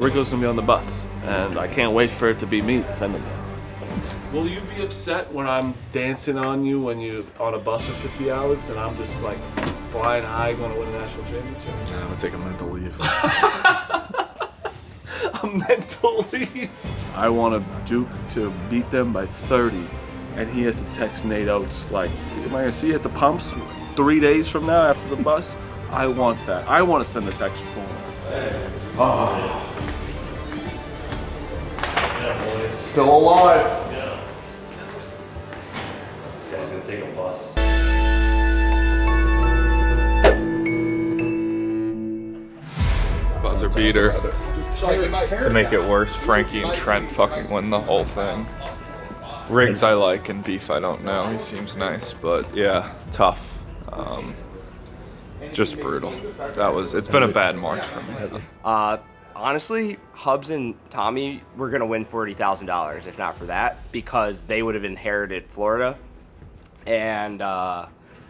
Rico's gonna be on the bus, and I can't wait for it to be me to send him there. Will you be upset when I'm dancing on you when you're on a bus for 50 hours and I'm just like flying high going to win a national championship? Nah, I'm gonna take a mental leave. A mental leave? I want a Duke to beat them by 30, and he has to text Nate Oates like, am I gonna see you at the pumps 3 days from now after the bus? I want that. I want to send a text for him. Oh. Yeah, boys. Still alive. Guy's gonna take a bus. Buzzer beater. To make it worse, Frankie and Trent fucking win the whole thing. Riggs I like, and Beef I don't know. He seems nice, but yeah, tough. Just brutal. It's been a bad March for me. So. Honestly, Hobbs and Tommy were gonna win $40,000 if not for that, because they would have inherited Florida. And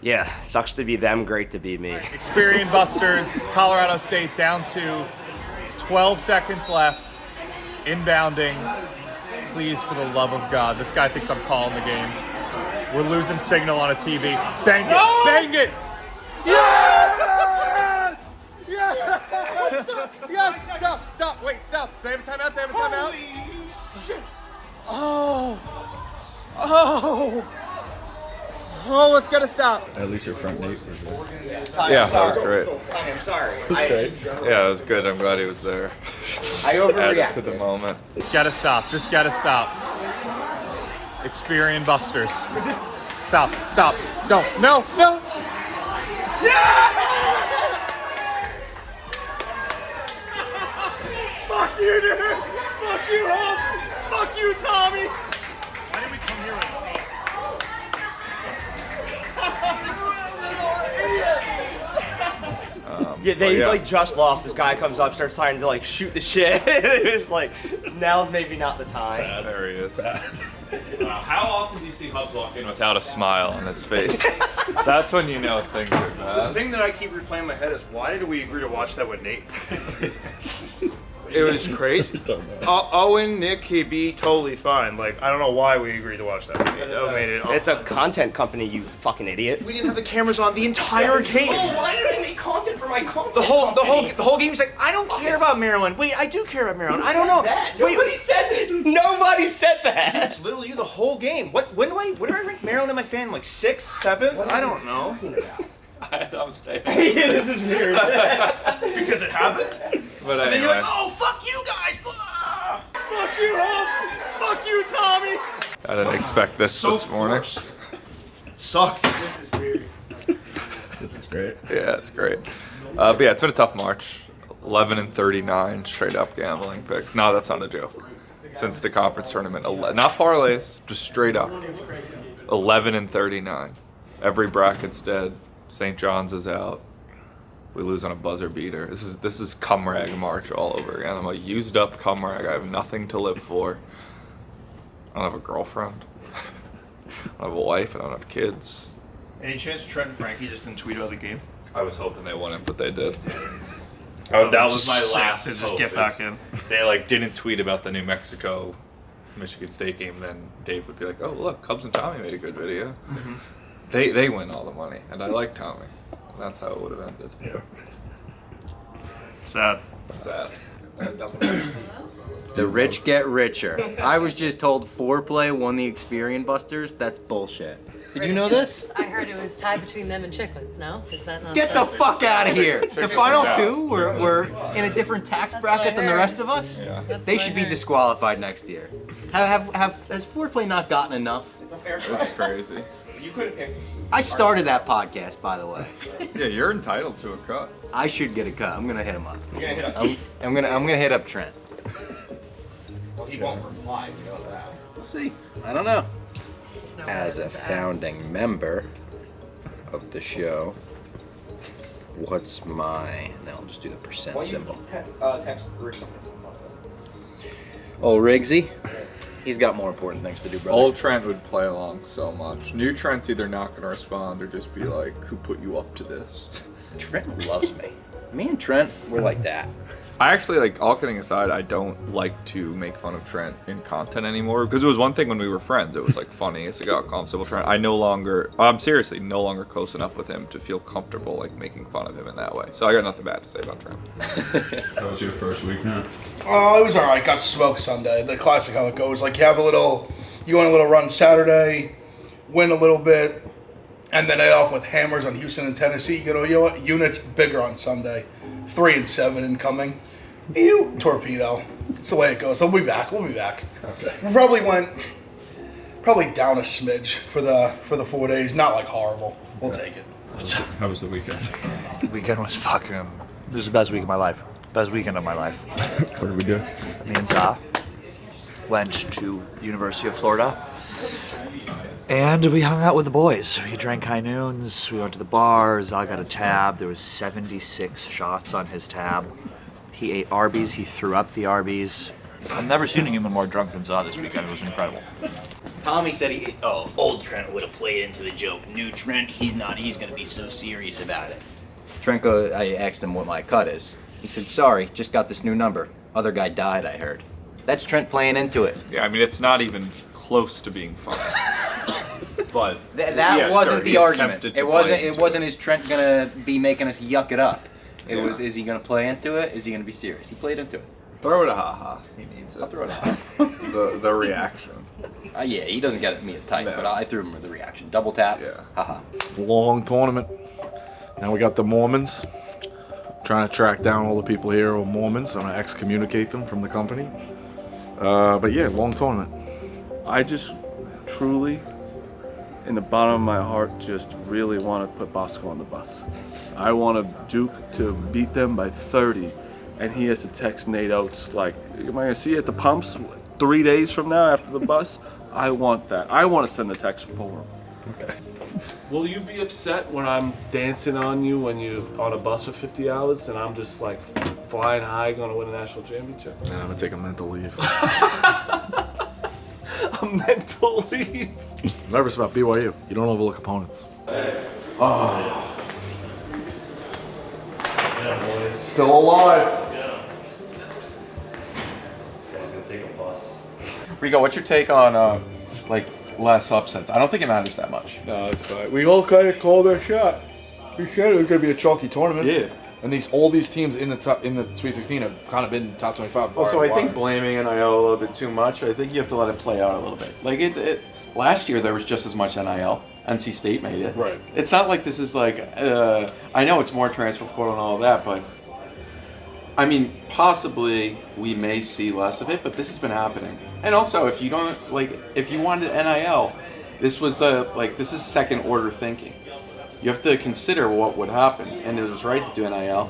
yeah, sucks to be them, great to be me. Experian Busters, Colorado State down to 12 seconds left, inbounding. Please, for the love of God, this guy thinks I'm calling the game. We're losing signal on a TV. Bang it! Oh! Bang it! Yes! Yes! Yes! Stop! Wait, stop! Do they have a timeout? Holy shit! Oh! Let's get a stop. At least your front Nate was there. Yeah, that was great. I'm sorry. Yeah, it was good. I'm glad he was there. I overreacted. Added to the moment. Just gotta stop. Experian Busters. Stop. Don't. No. Yeah! Fuck you, dude. Fuck you, Hobbs. Fuck you, Tommy. Why did we come here with Yeah, they like just lost. This guy comes up, starts trying to like shoot the shit. It's like, now's maybe not the time. There he is. How often do you see Hobbs walk in without a smile on his face? That's when you know things are The bad. thing that I keep replaying in my head is, why did we agree to watch that with Nate? It was crazy. Owen, Nick, he'd be totally fine. Like, I don't know why we agreed to watch that. It's a content company, you fucking idiot. We didn't have the cameras on the entire game. Oh, why did I make content for my content? The whole game's like, I don't care about Maryland. Wait, I do care about Maryland. I don't know. Nobody said that. Dude, it's literally you the whole game. When do I rank Maryland in my fan? Like 6th, 7th? I don't know. I'm staying. This is weird. Because it happened? But And then you're anyway. like, oh, fuck you guys. Blah. Fuck you, Hobbs. Fuck you, Tommy. I didn't expect this morning. It sucked. This is weird. This is great. Yeah, it's great. But yeah, it's been a tough March. 11-39 straight up gambling picks. No, that's not a joke. Since the conference tournament, not parlays, just straight up. 11-39. Every bracket's dead. St. John's is out. We lose on a buzzer beater. This is cum rag March all over again. I'm a used up cum rag. I have nothing to live for. I don't have a girlfriend. I don't have a wife. I don't have kids. Any chance Trent and Frankie just didn't tweet about the game? I was hoping they wouldn't, but they did. That was my last to just hope, get back in. They didn't tweet about the New Mexico Michigan State game. Then Dave would be like, "Oh look, Cubs and Tommy made a good video." Mm-hmm. They win all the money, and I like Tommy. And that's how it would have ended. Yeah. Sad. Sad. The rich get richer. I was just told Foreplay won the Experian Busters. That's bullshit. Did you know this? I heard it was tied between them and Chicklets, no? Is that not Get the fuck out of here. The final out. two were in a different tax bracket than the rest of us. Yeah. They should be disqualified next year. Has Foreplay not gotten enough? It's a fair That's crazy. You couldn't pick. I started that podcast, by the way. Yeah, you're entitled to a cut. I should get a cut. I'm gonna hit him up. You're gonna hit up Keith. I'm gonna hit up Trent. Well, he won't reply. You know that. We'll see. I don't know. It's no As a word to ask. founding member of the show, what's my? And then I'll just do the percent symbol. Text Riggs. Oh, Riggsy. He's got more important things to do, brother. Old Trent would play along so much. New Trent's either not going to respond or just be like, "Who put you up to this?" Trent loves me. Me and Trent, we're like that. I actually, like, all kidding aside, I don't like to make fun of Trent in content anymore, because it was one thing when we were friends. It was, like, funny. It's like, oh, call him Civil Trent. I'm seriously no longer close enough with him to feel comfortable, like, making fun of him in that way. So I got nothing bad to say about Trent. How was your first week now? Oh, it was all right. Got smoked Sunday. The classic how it goes. Like, you want a little run Saturday, win a little bit, and then head off with hammers on Houston and Tennessee. You know what? Units bigger on Sunday. 3-7 incoming. You torpedo. It's the way it goes. We'll be back. Okay. We probably went down a smidge for the 4 days. Not like horrible. We'll take it. How was the weekend? The weekend was fucking. This is the best week of my life. Best weekend of my life. What did we do? Me and Za went to the University of Florida. And we hung out with the boys. We drank high noons. We went to the bar. Za got a tab. There was 76 shots on his tab. He ate Arby's. He threw up the Arby's. I've never seen anyone more drunk than Za this weekend. It was incredible. Tommy said old Trent would have played into the joke. New Trent, he's going to be so serious about it. Trenko, I asked him what my cut is. He said, sorry, just got this new number. Other guy died, I heard. That's Trent playing into it. Yeah, I mean, it's not even close to being funny. But that wasn't the argument. It wasn't is Trent gonna be making us yuck it up. It was, is he gonna play into it? Is he gonna be serious? He played into it. Throw it a ha-ha. He needs it. I'll throw it a the reaction. Yeah, he doesn't get me a type, but I threw him with the reaction. Double tap. Yeah. Haha. Long tournament. Now we got the Mormons. Trying to track down all the people here who are Mormons. I'm gonna excommunicate them from the company. But yeah, long tournament. I just truly, in the bottom of my heart, just really want to put Bosco on the bus. I want a Duke to beat them by 30, and he has to text Nate Oates like, am I gonna see you at the pumps 3 days from now after the bus? I want that. I want to send the text for him. Okay. Will you be upset when I'm dancing on you when you're on a bus for 50 hours and I'm just like flying high going to win a national championship? Nah, I'm gonna take a mental leave. A mental leave? I'm nervous about BYU. You don't overlook opponents. Oh. Yeah, boys. Still alive. Yeah. Guys gonna take a bus. Rico, what's your take on less upsets? I don't think it matters that much. No, it's fine. We all kind of called our shot. We said it was going to be a chalky tournament. Yeah. And all these teams in the Sweet 16 have kind of been top 25. Also, I think blaming NIL a little bit too much. I think you have to let it play out a little bit. Like last year there was just as much NIL. NC State made it. Right. It's not like this is like I know it's more transfer portal and all that, but I mean, possibly we may see less of it, but this has been happening. And also, if you wanted NIL, this is second order thinking. You have to consider what would happen, and it was right to do NIL.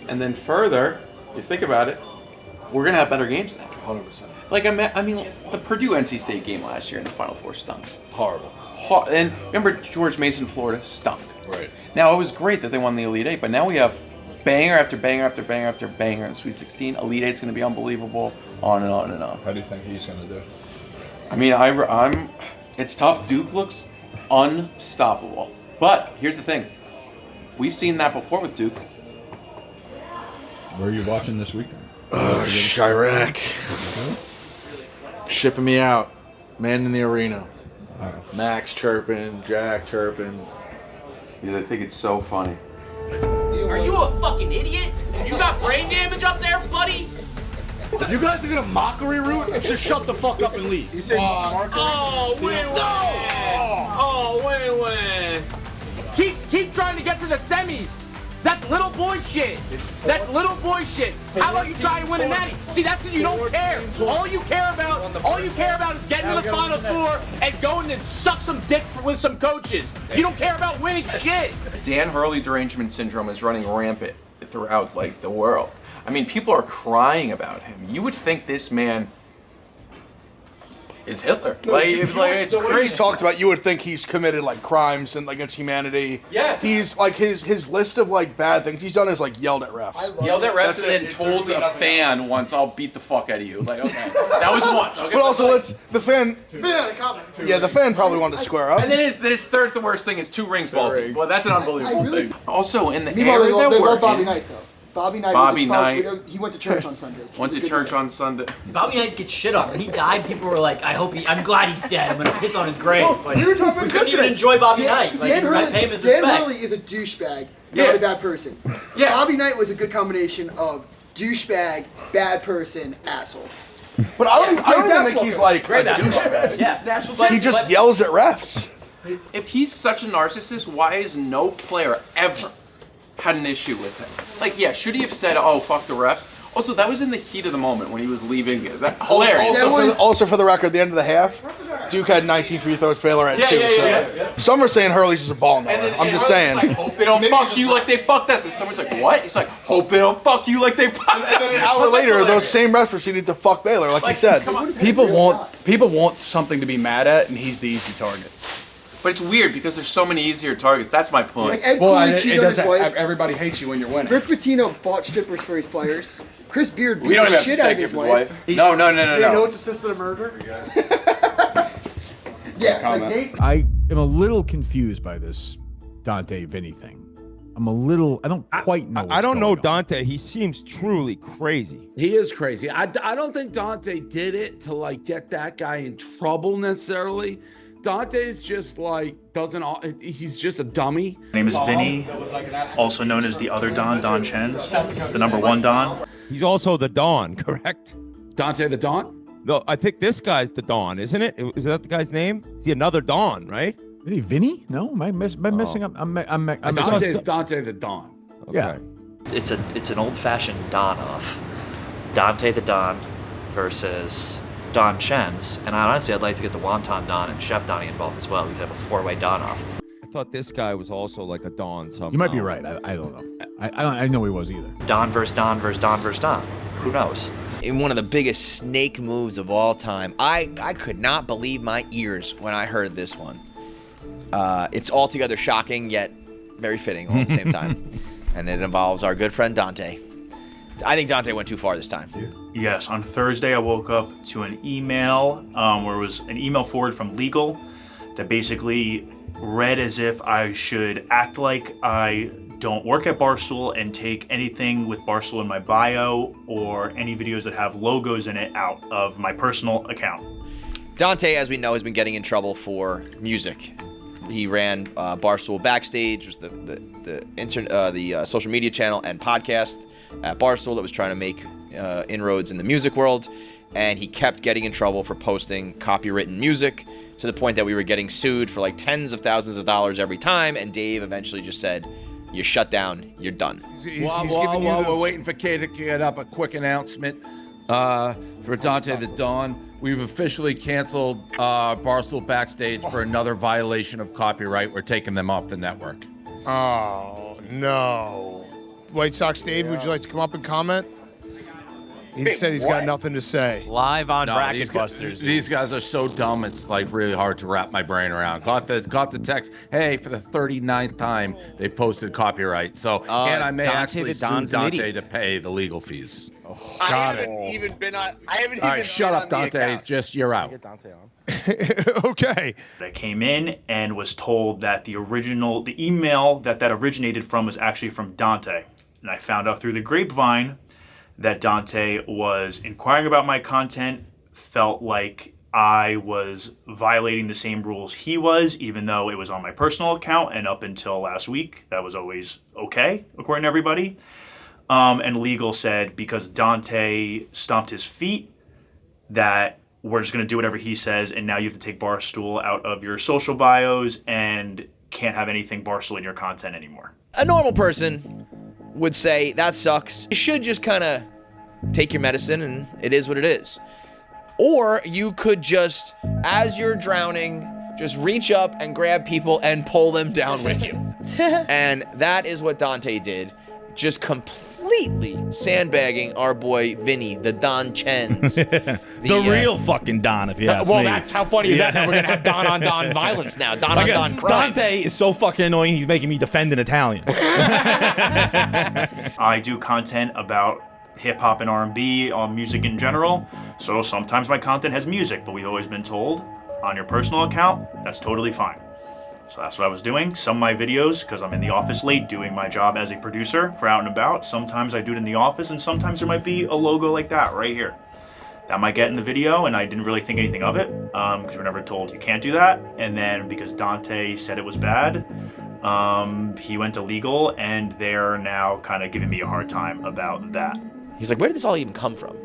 And then further, you think about it, we're gonna have better games now. 100%. Like I mean, the Purdue NC State game last year in the Final Four stunk. Horrible. And remember George Mason, Florida, stunk. Right. Now it was great that they won the Elite Eight, but now we have banger after banger after banger after banger in Sweet 16. Elite Eight's going to be unbelievable. On and on and on. How do you think he's going to do? I mean, it's tough. Duke looks unstoppable. But here's the thing. We've seen that before with Duke. Where are you watching this weekend? Chirac. Shipping me out. Man in the arena. Max chirping, Jack chirping. Yeah, I think it's so funny. Are you a fucking idiot? You got brain damage up there, buddy? If you guys are gonna mockery root, just shut the fuck up and leave. You said win-win. Oh, win-win. Keep trying to get to the semis. That's little boy shit. That's little boy shit. How about you try and win a natty? See, that's because you don't care. All you care about is getting to the Final Four and going to suck some dick with some coaches. You don't care about winning shit. Dan Hurley derangement syndrome is running rampant throughout the world. I mean, people are crying about him. You would think this man is Hitler. It's the way crazy. he's talked about, you would think he's committed crimes and against humanity. Yes. He's his list of bad things he's done is yelled at refs. Yelled at refs and then told a fan once, "I'll beat the fuck out of you." Okay, that was once. Okay, but also the fan. Yeah, the fan probably wanted to square up. And then his third worst thing is 2 rings ball. Well, that's an unbelievable thing. Also, in the Meanwhile, era they that love we're Bobby in, Knight though. Bobby Knight. Bobby Knight. He went to church on Sundays. Went to church on Sunday. Bobby Knight gets shit on. When he died, people were like, I'm glad he's dead. I'm going to piss on his grave. Like, we were talking about we this couldn't even yesterday. enjoy Bobby Knight. Like, Dan Hurley, pay him his Dan respect. Hurley is a douchebag, Yeah. not a bad person. Yeah. Bobby Knight was a good combination of douchebag, bad person, asshole. But I don't even think he's like a douchebag. Yeah. He just yells at refs. If he's such a narcissist, why has no player ever had an issue with him? Like, yeah, should he have said, "Oh, fuck the refs"? Also, that was in the heat of the moment when he was leaving. That hilarious. Also, for the record, at the end of the half, Duke had 19 free throws, Baylor had 2. Yeah. Some are saying Hurley's just a ball knower. I'm just saying. Like, hope they don't fuck you like they fucked us. And someone's like, what? He's like, hope they don't fuck you like they fucked us. And then an hour later, those same refs proceeded to fuck Baylor, like he said. People want something to be mad at, and he's the easy target. But it's weird because there's so many easier targets. That's my point. Like Ed Cooley cheated on his wife. Everybody hates you when you're winning. Rick Pitino bought strippers for his players. Chris Beard beat We don't the even have shit to out say of his Gibbons' wife. wife. No. You know it's assisted murder? Yeah, like Nate. I am a little confused by this Dante Vinny thing. I don't quite know what's I don't know going on. Dante. He seems truly crazy. He is crazy. I don't think Dante did it to like get that guy in trouble necessarily. Dante's just like he's just a dummy. His name is Vinny, also known as the other Don Chens, the number 1 Don. He's also the Don, correct? Dante the Don? No, I think this guy's the Don, isn't it? Is that the guy's name? Is he another Don, right? Vinny? No, am I missing up? I'm Dante the Don. Okay. Yeah. It's an old-fashioned Don-off. Dante the Don versus Don Chens. And honestly, I'd like to get the Wonton Don and Chef Donnie involved as well. We could have a 4-way Don-off. I thought this guy was also like a Don somehow. You might be right. I don't know. I know he was either. Don versus Don versus Don versus Don. Who knows? In one of the biggest snake moves of all time, I could not believe my ears when I heard this one. It's altogether shocking, yet very fitting all at the same time. And it involves our good friend Dante. I think Dante went too far this time. Yes, on Thursday I woke up to an email where it was an email forward from legal that basically read as if I should act like I don't work at Barstool and take anything with Barstool in my bio or any videos that have logos in it out of my personal account. Dante, as we know, has been getting in trouble for music. He ran Barstool Backstage, was the social media channel and podcast at Barstool that was trying to make inroads in the music world, and he kept getting in trouble for posting copywritten music to the point that we were getting sued for like tens of thousands of dollars every time, and Dave eventually just said, "You shut down, you're done." While we're waiting for Kay to get up a quick announcement for Dante the Don. We've officially canceled Barstool Backstage for another violation of copyright. We're taking them off the network. Oh, no. White Sox Dave, would you like to come up and comment? He said he's got nothing to say. Live on Bracket these Busters. These guys are so dumb, it's like really hard to wrap my brain around. Got the text, hey, for the 39th time, they posted copyright. So, and I may Dante actually the sue Don's an Dante idiot. to pay the legal fees. Got I haven't even been on. All right, shut up, Dante. Just, you're out. Okay. I came in and was told that the email that originated from was actually from Dante. And I found out through the grapevine that Dante was inquiring about my content, felt like I was violating the same rules he was, even though it was on my personal account, and up until last week, that was always okay, according to everybody. And legal said because Dante stomped his feet, that we're just going to do whatever he says, and now you have to take Barstool out of your social bios and can't have anything Barstool in your content anymore. A normal person would say, that sucks. You should just kind of take your medicine and it is what it is. Or you could just, as you're drowning, just reach up and grab people and pull them down with you. And that is what Dante did. Just completely sandbagging our boy Vinny, the Don Chens. The real fucking Don, if you ask me. Well, that's how funny is that we're going to have Don on Don violence now. Don on Don crime. Dante is so fucking annoying, he's making me defend an Italian. I do content about hip-hop and R&B, music in general, so sometimes my content has music, but we've always been told, on your personal account, that's totally fine. So that's what I was doing. Some of my videos, because I'm in the office late doing my job as a producer for out and about, sometimes I do it in the office, and sometimes there might be a logo like that right here. That might get in the video, and I didn't really think anything of it, because we're never told you can't do that. And then because Dante said it was bad, he went to legal, and they're now kind of giving me a hard time about that. He's like, where did this all even come from?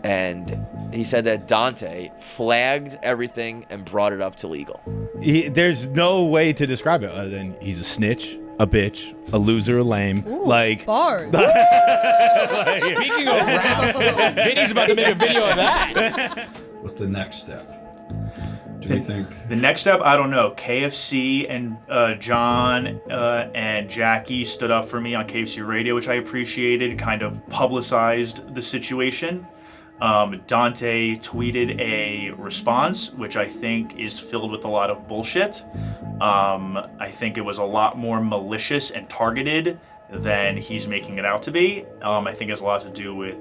And he said that Dante flagged everything and brought it up to legal. There's no way to describe it other than he's a snitch, a bitch, a loser, a lame. Ooh, like bars. like, Speaking of rap, Vinny's about to make a video of that. What's the next step? Do you think? The next step, I don't know. KFC and John and Jackie stood up for me on KFC Radio, which I appreciated, kind of publicized the situation. Dante tweeted a response, which I think is filled with a lot of bullshit. I think it was a lot more malicious and targeted than he's making it out to be. I think it has a lot to do with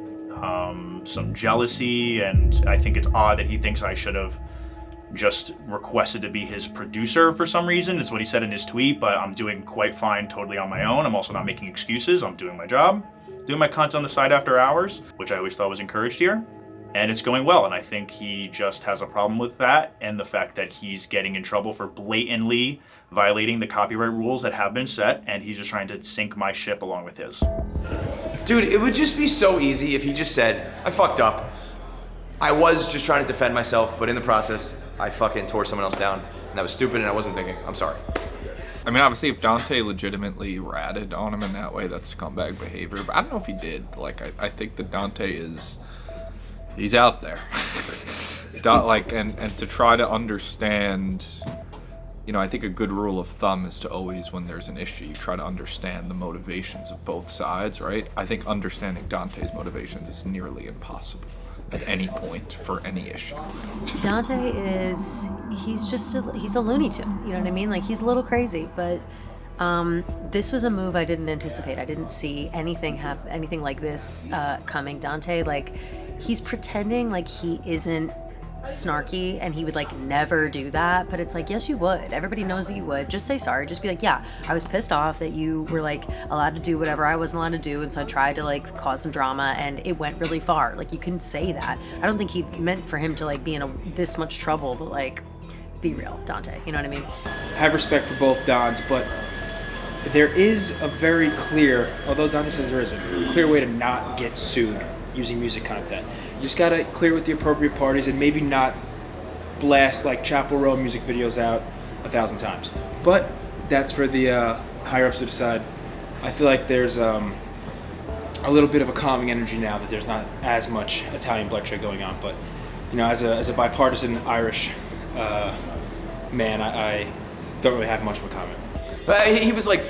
some jealousy, and I think it's odd that he thinks I should have just requested to be his producer for some reason. It's what he said in his tweet, but I'm doing quite fine totally on my own. I'm also not making excuses. I'm doing my job, doing my content on the side after hours, which I always thought was encouraged here. And it's going well, and I think he just has a problem with that, and the fact that he's getting in trouble for blatantly violating the copyright rules that have been set, and he's just trying to sink my ship along with his. Dude, it would just be so easy if he just said, I fucked up. I was just trying to defend myself, but in the process, I fucking tore someone else down, and that was stupid, and I wasn't thinking. I'm sorry. I mean, obviously, if Dante legitimately ratted on him in that way, that's scumbag behavior. But I don't know if he did. Like, I think that Dante he's out there. And to try to understand, I think a good rule of thumb is to always, when there's an issue, you try to understand the motivations of both sides, right? I think understanding Dante's motivations is nearly impossible at any point for any issue. Dante he's a Looney Tune, you know what I mean? Like, he's a little crazy, but this was a move I didn't anticipate. I didn't see anything like this coming. Dante, like, he's pretending like he isn't snarky and he would like never do that, but it's like, yes, you would. Everybody knows that you would. Just say sorry. Just be like, yeah, I was pissed off that you were like allowed to do whatever I wasn't allowed to do, and so I tried to like cause some drama and it went really far. Like, you can say that. I don't think he meant for him to like be in this much trouble, but like, be real, Dante, you know what I mean? I have respect for both Dons, but there is a very clear, although Dante says there isn't, a clear way to not get sued using music content. You just gotta clear with the appropriate parties and maybe not blast like Chapel Row music videos out 1,000 times. But that's for the higher ups to decide. I feel like there's a little bit of a calming energy now that there's not as much Italian bloodshed going on. But as a bipartisan Irish man, I don't really have much of a comment. He was like,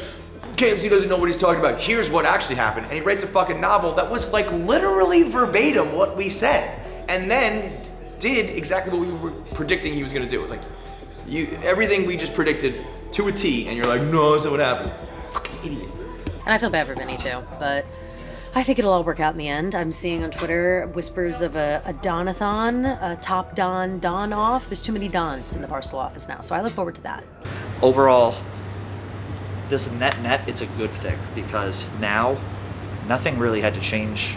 KFC doesn't know what he's talking about. Here's what actually happened. And he writes a fucking novel that was like literally verbatim what we said. And then did exactly what we were predicting he was going to do. It was like, everything we just predicted to a T, and you're like, no, that's not what happened. Fucking idiot. And I feel bad for Vinny too, but I think it'll all work out in the end. I'm seeing on Twitter whispers of a Donathon, a top Don off. There's too many Dons in the Barstool office now, so I look forward to that. Overall, this net, it's a good thing, because now nothing really had to change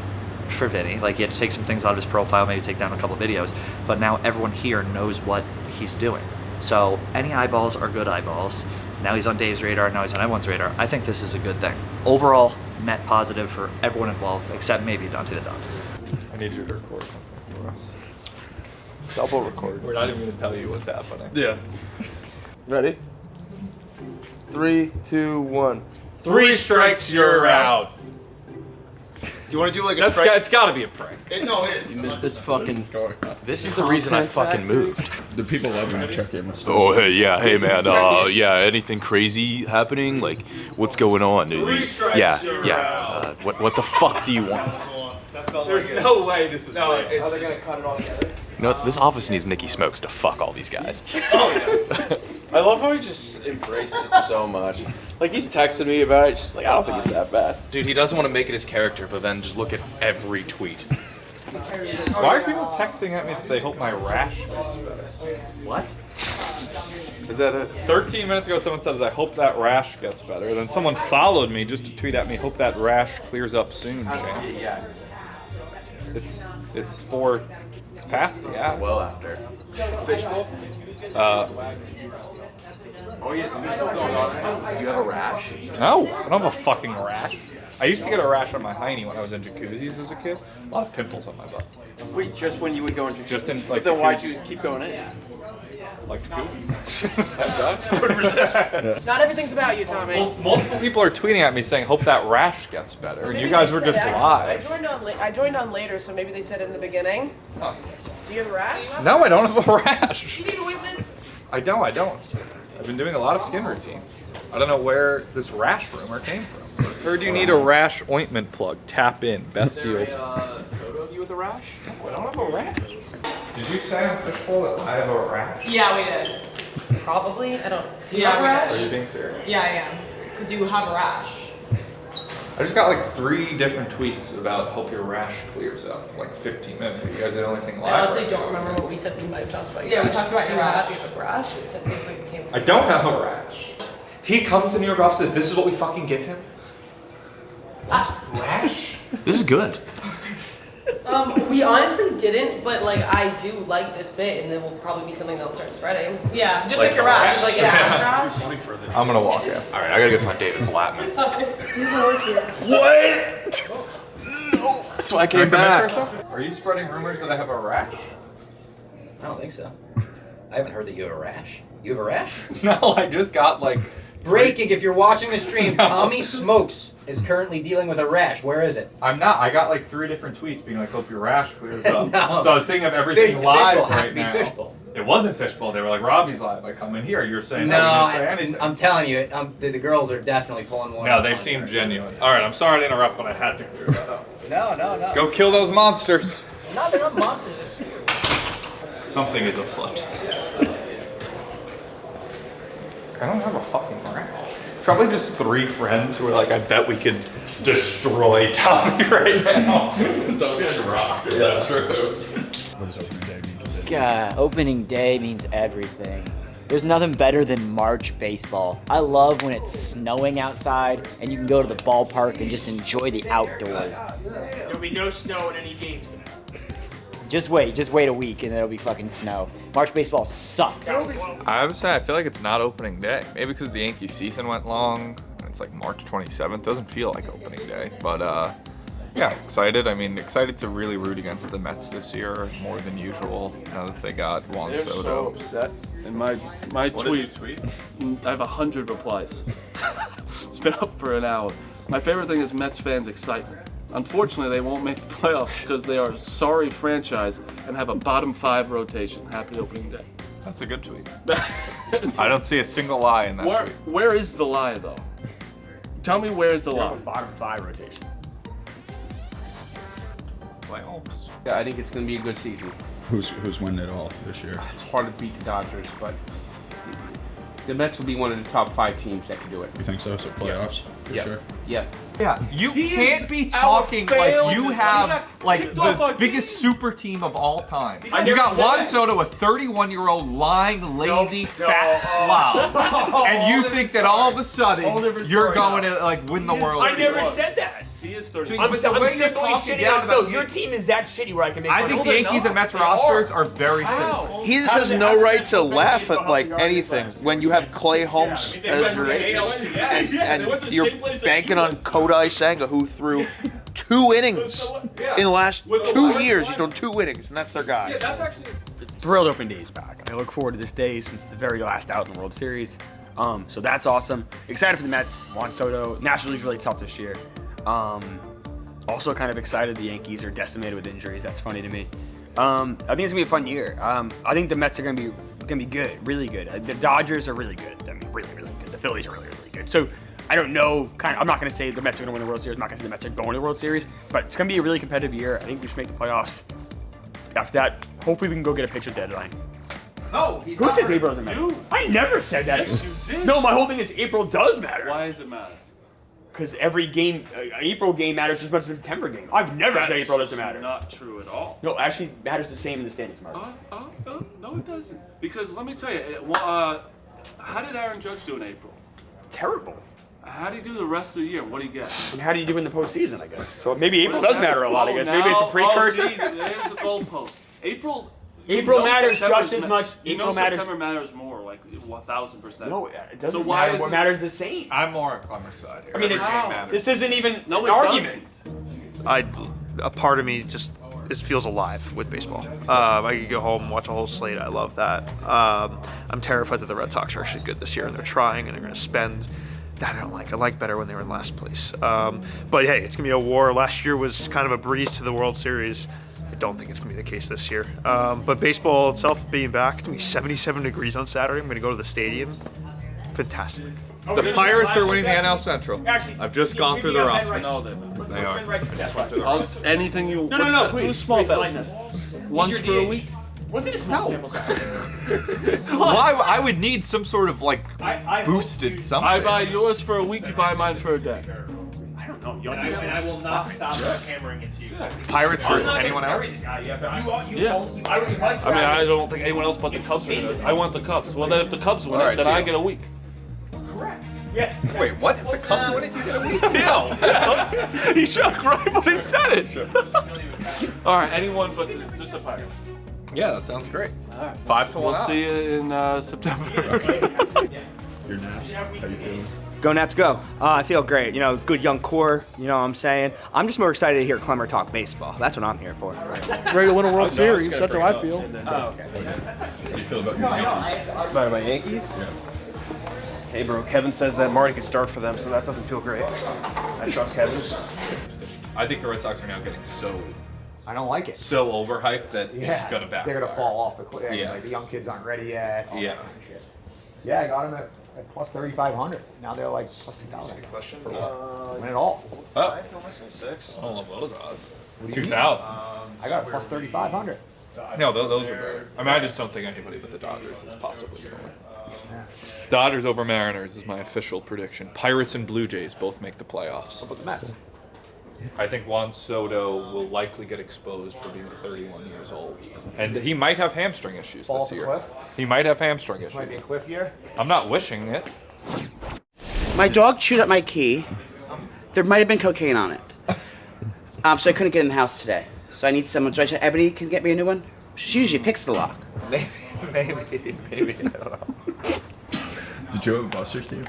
for Vinny. Like, he had to take some things out of his profile, maybe take down a couple videos, but now everyone here knows what he's doing. So any eyeballs are good eyeballs. Now he's on Dave's radar, now he's on everyone's radar. I think this is a good thing. Overall, net positive for everyone involved, except maybe Dante the Don. I need you to record something for us. Double record. We're not even going to tell you what's happening. Yeah. Ready? 3, 2, 1. 3 strikes, you're out. Do you want to do like a strike? It's got to be a prank. No, it is. You missed this fucking. This is the reason I fucking moved. The people love when you check in with stuff. Oh, hey, man, yeah, anything crazy happening? Like, what's going on? Yeah. What the fuck do you want? There's no way this is No, real. it's Are they just- gonna cut it all together? You know, this office needs Nicky Smokes to fuck all these guys. I love how he just embraced it so much. Like, he's texting me about it, just like, I don't think it's that bad. Dude, he doesn't want to make it his character, but then just look at every tweet. Why are people texting at me that they hope my rash gets better? What? Is that it? 13 minutes ago, someone says, I hope that rash gets better. Then someone followed me just to tweet at me, hope that rash clears up soon, champ. Yeah. It's past the hour. Well after. Fishbowl? Oh, yeah, it's fishbowl going on. Do you have a rash? No, I don't have a fucking rash. I used to get a rash on my hiney when I was in jacuzzis as a kid. A lot of pimples on my butt. Wait, just when you would go into Just in, but like, then why'd jacuzzis. you keep going in? Like jacuzzis. Couldn't resist. Not everything's about you, Tommy. Well, multiple people are tweeting at me saying, hope that rash gets better. And you guys were just live. I joined on later, so maybe they said it in the beginning. Huh. Do you have a rash? No, I don't have a rash. You need ointment? I don't. I've been doing a lot of skin routine. I don't know where this rash rumor came from. Heard you need a rash ointment plug. Tap in. Best deals. Photo of you with a rash? I don't have a rash. Did you say on Fishbowl that I have a rash? Yeah, we did. Probably. I don't. Do you Yeah, have a we rash? did. Are you being serious? Yeah, I am. Because you have a rash. I just got like 3 different tweets about hope your rash clears up. Like 15 minutes ago. You guys did the only thing live. I honestly right don't now. remember what we said. We might have talked about your Yeah, we rash. talked about Do your you rash. have a rash? It looks like it came I don't have a rash. He comes to New York office, says, this is what we fucking give him? Rash? This is good. We honestly didn't, but like I do like this bit, and it will probably be something that'll start spreading. Yeah, just like, Like a a rash, rash? like an ass rash. I'm gonna walk in. All right, I gotta go find David Blattman. What? No. That's why I came back. Are you spreading rumors that I have a rash? I don't think so. I haven't heard that you have a rash. You have a rash? No, I just got like... Breaking, if you're watching the stream, Tommy Smokes is currently dealing with a rash. Where is it? I'm not. I got like 3 different tweets being like, hope your rash clears up. No. So I was thinking of everything live Fishbowl right has to be now. Fishbowl. It wasn't Fishbowl. They were like, Robbie's live. I come in here. You're saying No, that. You didn't say anything. I'm telling you, the girls are definitely pulling one. No, they seem genuine. All right, I'm sorry to interrupt, but I had to clear that up. No. Go kill those monsters. No, they're not monsters. They're Something is afoot. I don't have a fucking rash. Probably just 3 friends who are like, I bet we could destroy Tommy right now. Those guys rock. Yeah, that's true. What does opening day mean? God, opening day means everything. There's nothing better than March baseball. I love when it's snowing outside and you can go to the ballpark and just enjoy the outdoors. There'll be no snow in any games tonight. Just wait a week and there'll be fucking snow. March baseball sucks. I would say I feel like it's not opening day. Maybe because the Yankee season went long. It's like March 27th. Doesn't feel like opening day. But yeah, excited. I mean, excited to really root against the Mets this year more than usual. Now that they got Juan They're so Soto. upset. And my What did you tweet, I have 100 replies. It's been up for an hour. My favorite thing is Mets fans' excitement. Unfortunately, they won't make the playoffs because they are a sorry franchise and have a bottom 5 rotation. Happy opening day. That's a good tweet. I don't see a single lie in that tweet. Where is the lie, though? Tell me where's the lie. Bottom 5 rotation. Playoffs. Yeah, I think it's going to be a good season. Who's winning it all this year? It's hard to beat the Dodgers, but the Mets will be one of the top 5 teams that can do it. You think so? So playoffs for sure. Yeah. Yeah, you can't be talking like you have like the biggest super team of all time. You got Juan Soto, a 31-year-old lying, lazy, fat slob, and you think that all of a sudden you're going to like win the World I never Series. said that. He is 30. I'm But the simply way you're talking shitting down on. about No, your team is that shitty where I can make I fun. think No, the they're Yankees not. and Mets They rosters are. are very similar. He just has no right to laugh at like anything when you have Clay Holmes as your ace, and you're banking on Kodai Senga, who threw 2 innings in the last 2 years. He's thrown 2 innings, and that's their guy. Thrilled open day is back. I look forward to this day since the very last out in the World Series. So that's awesome. Excited for the Mets. Juan Soto. National League's really tough this year. Also kind of excited the Yankees are decimated with injuries. That's funny to me. I think it's gonna be a fun year. I think the Mets are gonna be good, really good. The Dodgers are really good. I mean, really, really good. The Phillies are really, really good. So I don't know. I'm not gonna say the Mets are gonna win the World Series. I'm not gonna say the Mets are going to the World Series. But it's gonna be a really competitive year. I think we should make the playoffs. After that, hopefully we can go get a pitcher deadline. No, he's Who not says ready. April doesn't matter? I never said that. No, my whole thing is April does matter. Why does it matter? Because every game, April game matters just as much as a September game. I've never said April doesn't matter. Not true at all. No, actually matters the same in the standings, Mark. No, it doesn't. Because let me tell you, how did Aaron Judge do in April? Terrible. How do you do the rest of the year? What do you get? And how do you do in the postseason, I guess? So maybe April does matter a lot, I guess. Maybe it's a precursor. See, there's the goalpost. April matters just as much. April September matters more, like 1,000%. No, it doesn't So why matter. What matters the same? I'm more on Clemmer's side here. I mean, Every game matters. this isn't even an it argument. A part of me just feels alive with baseball. I could go home and watch a whole slate. I love that. I'm terrified that the Red Sox are actually good this year, and they're trying, and they're going to spend. That I don't like. I like better when they were in last place. But hey, it's going to be a war. Last year was kind of a breeze to the World Series. I don't think it's going to be the case this year. But baseball itself being back, it's going to be 77 degrees on Saturday. I'm going to go to the stadium. Fantastic. The Pirates are winning the NL Central. I've just gone through the roster. They are. Anything you... No, Do a please. small Please, bet. like this. Lunch What's for your a DH? week? Was it a small sample size? Why? I would need some sort of boosted something. I buy yours for a week, you buy mine for a day. I don't know. And I will not stop hammering it to you. Pirates versus anyone else? Yeah. I mean, I don't think anyone else but the Cubs are gonna. I want the Cubs. Well, then if the Cubs win it, then I get a week. Correct. Yes. Wait, what? If the Cubs win it, you get a week? No. He shook right when he said it. All right, anyone but just the Pirates. Yeah, that sounds great. All right. 5 to 1. We'll see you in September. Your Nats, how you feeling? Go Nats, go. I feel great. Good young core. You know what I'm saying? I'm just more excited to hear Clemmer talk baseball. That's what I'm here for. Ready to win a World Series. That's how I feel. How do you feel about your Yankees? About my Yankees? Yeah. Hey, bro. Kevin says that Marty could start for them, so that doesn't feel great. I trust Kevin. I think the Red Sox are now getting so overhyped that it's gonna back. They're gonna fall off the cliff. Yeah. Like the young kids aren't ready yet. all Yeah. that kind of shit. Yeah, I got them at plus 3,500. Now they're like plus 2,000. Question. For what? Win it all. Oh. 6. I don't love those odds. What do you 2,000. I got it plus 3,500. No, those are better. I mean, I just don't think anybody but the Dodgers is possibly going to win. Dodgers over Mariners is my official prediction. Pirates and Blue Jays both make the playoffs. How about the Mets? I think Juan Soto will likely get exposed for being 31 years old. And he might have hamstring issues Fall this off the year. cliff? He might have hamstring This might be a issues. cliff year. I'm not wishing it. My dog chewed up my key. There might have been cocaine on it. So I couldn't get in the house today. So I need someone. Do I tell Ebony can get me a new one? She usually picks the lock. Maybe. I don't know. Did you have a Busters team?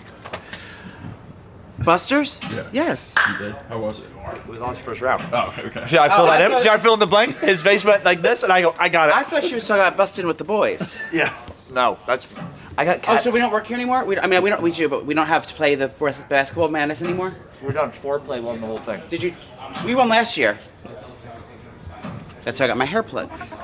Busters? Yeah. Yes. You did? How was it? We lost first round. Oh, okay. Should I fill that in? thought- Should I fill in the blank? His face went like this, and I go, I got it. I thought she was talking about busting with the boys. Yeah. No, that's. I got Oh, cat. so we don't work here anymore? We don't. We do, but we don't have to play the basketball madness anymore. We're done. Foreplay won the whole thing. Did you? We won last year. That's how I got my hair plugs.